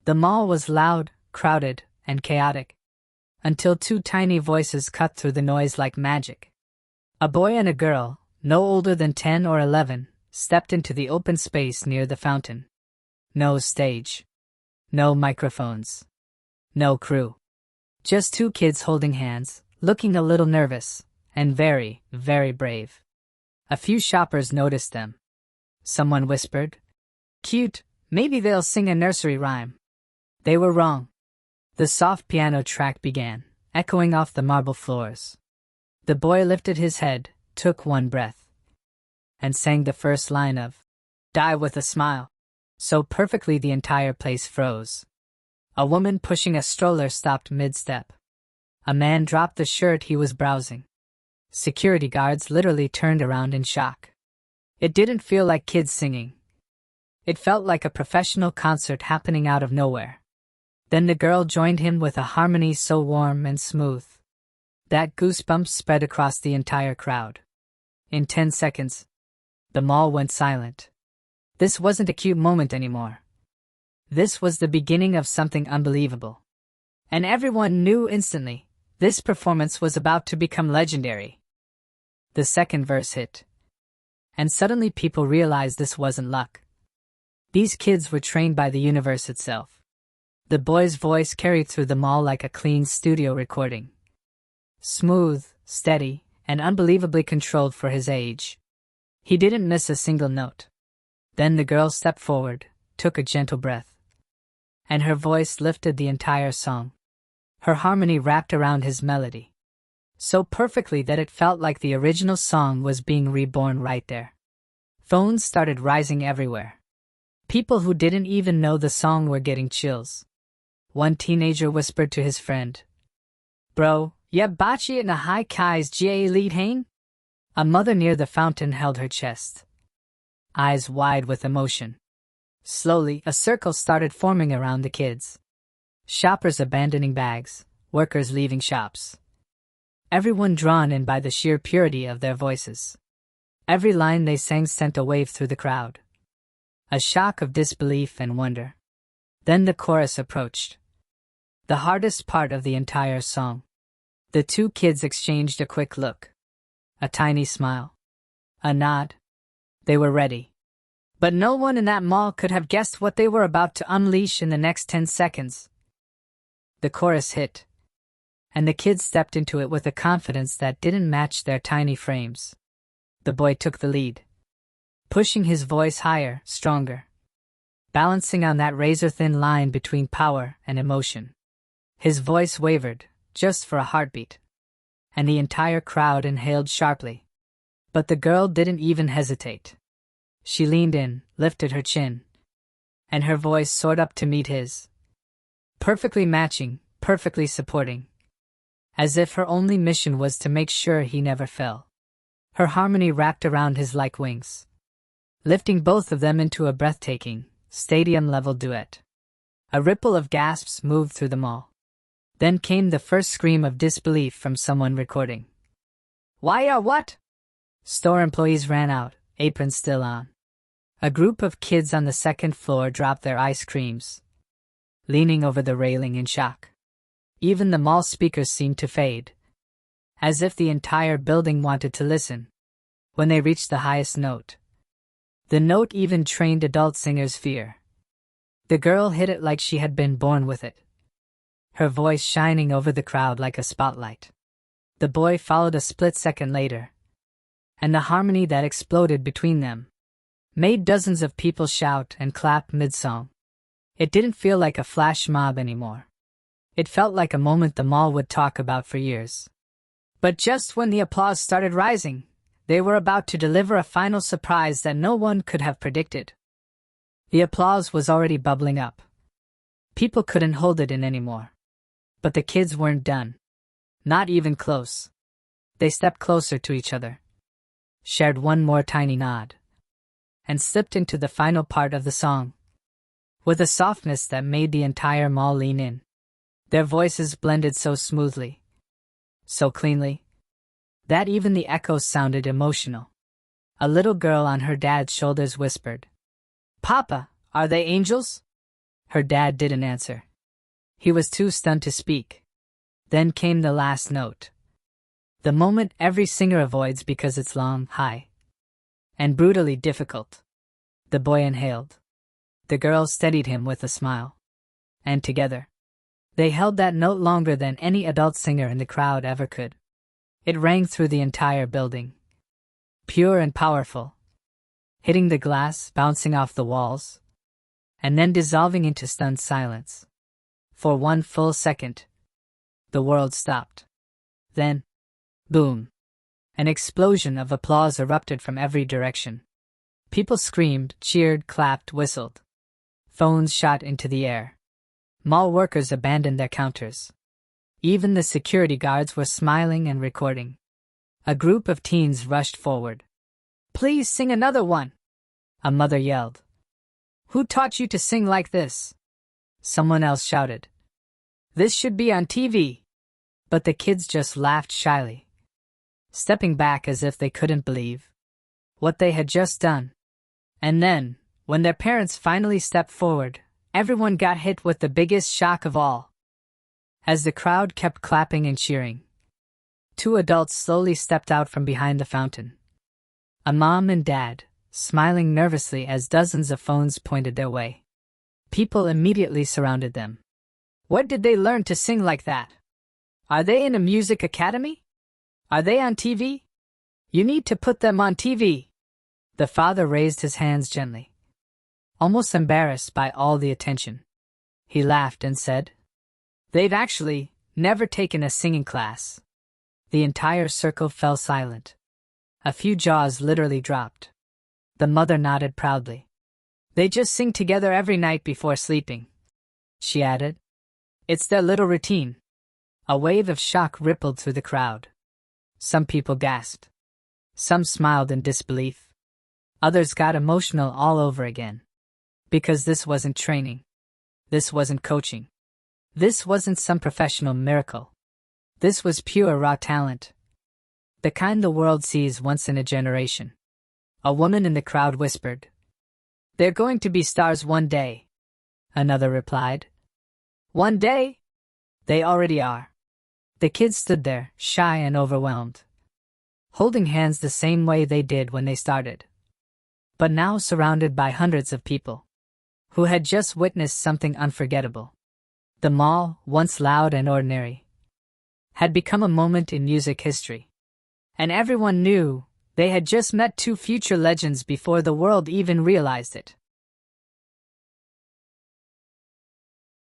The mall was loud, crowded, and chaotic, until two tiny voices cut through the noise like magic. A boy and a girl, no older than 10 or 11, stepped into the open space near the fountain. No stage. No microphones. No crew. Just two kids holding hands, looking a little nervous, and very, very brave. A few shoppers noticed them. Someone whispered, "Cute, maybe they'll sing a nursery rhyme." They were wrong. The soft piano track began, echoing off the marble floors. The boy lifted his head, took one breath, and sang the first line of "Die with a Smile," so perfectly the entire place froze. A woman pushing a stroller stopped mid-step. A man dropped the shirt he was browsing. Security guards literally turned around in shock. It didn't feel like kids singing. It felt like a professional concert happening out of nowhere. Then the girl joined him with a harmony so warm and smooth that goosebumps spread across the entire crowd. In 10 seconds, the mall went silent. This wasn't a cute moment anymore. This was the beginning of something unbelievable. And everyone knew instantly, this performance was about to become legendary. The second verse hit. And suddenly people realized this wasn't luck. These kids were trained by the universe itself. The boy's voice carried through the mall like a clean studio recording. Smooth, steady, and unbelievably controlled for his age. He didn't miss a single note. Then the girl stepped forward, took a gentle breath, and her voice lifted the entire song. Her harmony wrapped around his melody, so perfectly that it felt like the original song was being reborn right there. Phones started rising everywhere. People who didn't even know the song were getting chills. One teenager whispered to his friend, "Bro, yeah, bachi it na high kai's ga lead hain?" A mother near the fountain held her chest, eyes wide with emotion. Slowly, a circle started forming around the kids. Shoppers abandoning bags, workers leaving shops. Everyone drawn in by the sheer purity of their voices. Every line they sang sent a wave through the crowd. A shock of disbelief and wonder. Then the chorus approached. The hardest part of the entire song. The two kids exchanged a quick look. A tiny smile. A nod. They were ready. But no one in that mall could have guessed what they were about to unleash in the next 10 seconds. The chorus hit, and the kids stepped into it with a confidence that didn't match their tiny frames. The boy took the lead, pushing his voice higher, stronger, balancing on that razor-thin line between power and emotion. His voice wavered, just for a heartbeat, and the entire crowd inhaled sharply. But the girl didn't even hesitate. She leaned in, lifted her chin, and her voice soared up to meet his. Perfectly matching, perfectly supporting. As if her only mission was to make sure he never fell. Her harmony wrapped around his like wings, lifting both of them into a breathtaking, stadium-level duet. A ripple of gasps moved through the mall. Then came the first scream of disbelief from someone recording. "Why, what?" Store employees ran out, aprons still on. A group of kids on the second floor dropped their ice creams, leaning over the railing in shock. Even the mall speakers seemed to fade, as if the entire building wanted to listen. When they reached the highest note, the note even trained adult singers fear. The girl hit it like she had been born with it, her voice shining over the crowd like a spotlight. The boy followed a split second later, and the harmony that exploded between them made dozens of people shout and clap mid-song. It didn't feel like a flash mob anymore. It felt like a moment the mall would talk about for years. But just when the applause started rising, they were about to deliver a final surprise that no one could have predicted. The applause was already bubbling up. People couldn't hold it in anymore. But the kids weren't done. Not even close. They stepped closer to each other, shared one more tiny nod, and slipped into the final part of the song, with a softness that made the entire mall lean in. Their voices blended so smoothly, so cleanly, that even the echoes sounded emotional. A little girl on her dad's shoulders whispered, "Papa, are they angels?" Her dad didn't answer. He was too stunned to speak. Then came the last note. The moment every singer avoids because it's long, high, and brutally difficult. The boy inhaled. The girl steadied him with a smile. And together, they held that note longer than any adult singer in the crowd ever could. It rang through the entire building. Pure and powerful. Hitting the glass, bouncing off the walls, and then dissolving into stunned silence. For one full second, the world stopped. Then, boom! An explosion of applause erupted from every direction. People screamed, cheered, clapped, whistled. Phones shot into the air. Mall workers abandoned their counters. Even the security guards were smiling and recording. A group of teens rushed forward. "Please sing another one," a mother yelled. "Who taught you to sing like this?" Someone else shouted. "This should be on TV." But the kids just laughed shyly, stepping back as if they couldn't believe what they had just done. And then, when their parents finally stepped forward, everyone got hit with the biggest shock of all. As the crowd kept clapping and cheering, two adults slowly stepped out from behind the fountain. A mom and dad, smiling nervously as dozens of phones pointed their way. People immediately surrounded them. "Where did they learn to sing like that? Are they in a music academy? Are they on TV? You need to put them on TV." The father raised his hands gently, almost embarrassed by all the attention. He laughed and said, "They've actually never taken a singing class." The entire circle fell silent. A few jaws literally dropped. The mother nodded proudly. "They just sing together every night before sleeping," she added. "It's their little routine." A wave of shock rippled through the crowd. Some people gasped. Some smiled in disbelief. Others got emotional all over again. Because this wasn't training. This wasn't coaching. This wasn't some professional miracle. This was pure raw talent. The kind the world sees once in a generation. A woman in the crowd whispered, "They're going to be stars one day." Another replied, "One day? They already are." The kids stood there, shy and overwhelmed, holding hands the same way they did when they started. But now surrounded by hundreds of people who had just witnessed something unforgettable. The mall, once loud and ordinary, had become a moment in music history. And everyone knew they had just met two future legends before the world even realized it.